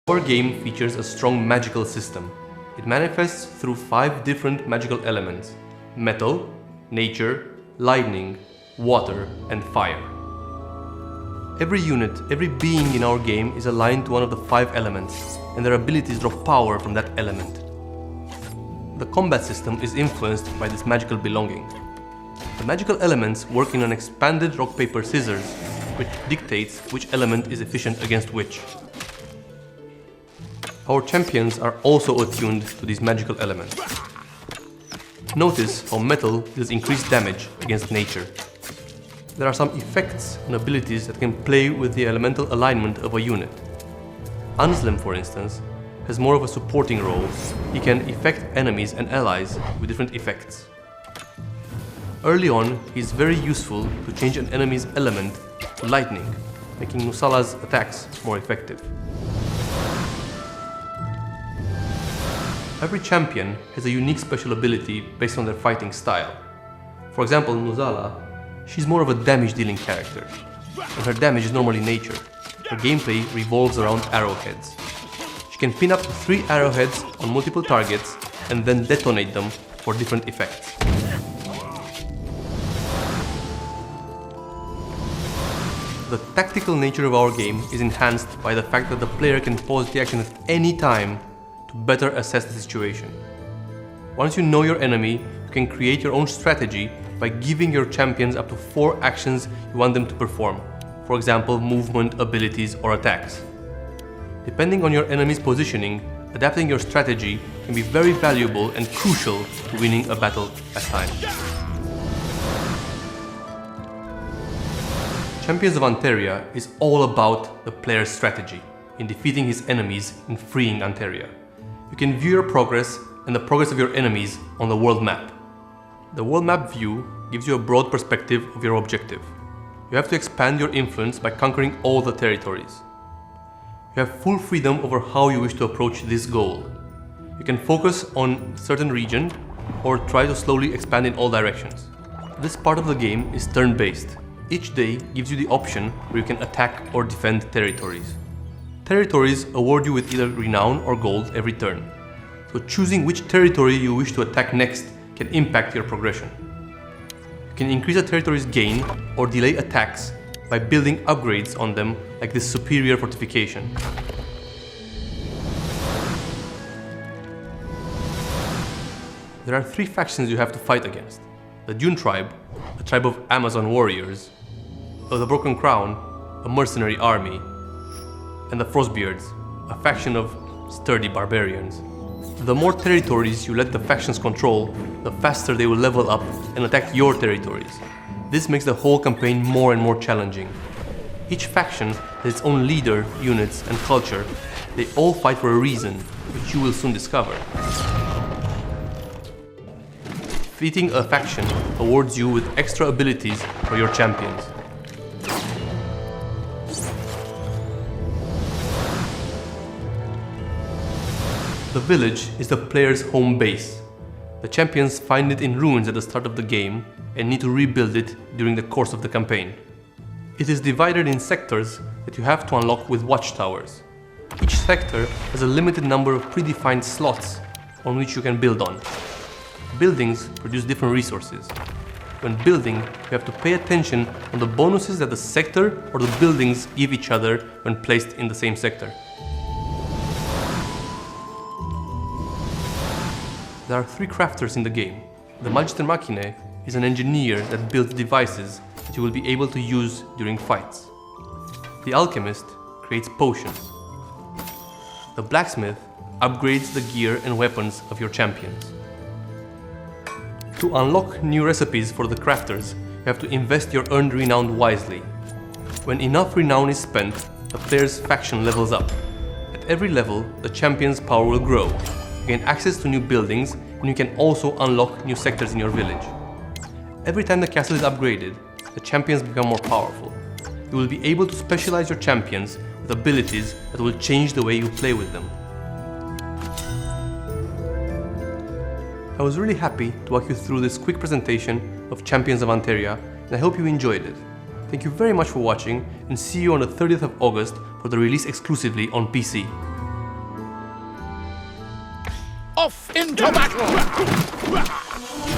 Our game features a strong magical system. It manifests through 5 different magical elements: metal, nature, lightning, water, and fire. Every unit, every being in our game is aligned to one of the 5 elements, and their abilities draw power from that element. The combat system is influenced by this magical belonging. The magical elements work in an expanded rock, paper, scissors, which dictates which element is efficient against which. Our champions are also attuned to these magical elements. Notice how metal deals increased damage against nature. There are some effects and abilities that can play with the elemental alignment of a unit. Anslem, for instance, has more of a supporting role. He can affect enemies and allies with different effects. Early on, he is very useful to change an enemy's element to lightning, making Nusala's attacks more effective. Every champion has a unique special ability based on their fighting style. For example, Nusala, she's more of a damage-dealing character, and her damage is normally nature. Her gameplay revolves around arrowheads. She can pin up to 3 arrowheads on multiple targets and then detonate them for different effects. The tactical nature of our game is enhanced by the fact that the player can pause the action at any time to better assess the situation. Once you know your enemy, you can create your own strategy by giving your champions up to 4 actions you want them to perform. For example, movement, abilities, or attacks. Depending on your enemy's positioning, adapting your strategy can be very valuable and crucial to winning a battle at times. Champions of Anteria is all about the player's strategy in defeating his enemies and freeing Anteria. You can view your progress and the progress of your enemies on the world map. The world map view gives you a broad perspective of your objective. You have to expand your influence by conquering all the territories. You have full freedom over how you wish to approach this goal. You can focus on a certain region or try to slowly expand in all directions. This part of the game is turn-based. Each day gives you the option where you can attack or defend territories. Territories award you with either renown or gold every turn. So choosing which territory you wish to attack next can impact your progression. You can increase a territory's gain or delay attacks by building upgrades on them, like this superior fortification. There are 3 factions you have to fight against: the Dune tribe, a tribe of Amazon warriors, the Broken Crown, a mercenary army, and the Frostbeards, a faction of sturdy barbarians. The more territories you let the factions control, the faster they will level up and attack your territories. This makes the whole campaign more and more challenging. Each faction has its own leader, units, and culture. They all fight for a reason, which you will soon discover. Defeating a faction awards you with extra abilities for your champions. The village is the player's home base. The champions find it in ruins at the start of the game and need to rebuild it during the course of the campaign. It is divided in sectors that you have to unlock with watchtowers. Each sector has a limited number of predefined slots on which you can build on. Buildings produce different resources. When building, you have to pay attention on the bonuses that the sector or the buildings give each other when placed in the same sector. There are 3 crafters in the game. The Magister Mihnea is an engineer that builds devices that you will be able to use during fights. The alchemist creates potions. The blacksmith upgrades the gear and weapons of your champions. To unlock new recipes for the crafters, you have to invest your earned renown wisely. When enough renown is spent, the player's faction levels up. At every level, the champion's power will grow. You gain access to new buildings, and you can also unlock new sectors in your village. Every time the castle is upgraded, the champions become more powerful. You will be able to specialize your champions with abilities that will change the way you play with them. I was really happy to walk you through this quick presentation of Champions of Anteria, and I hope you enjoyed it. Thank you very much for watching, and see you on the 30th of August for the release exclusively on PC. Into battle!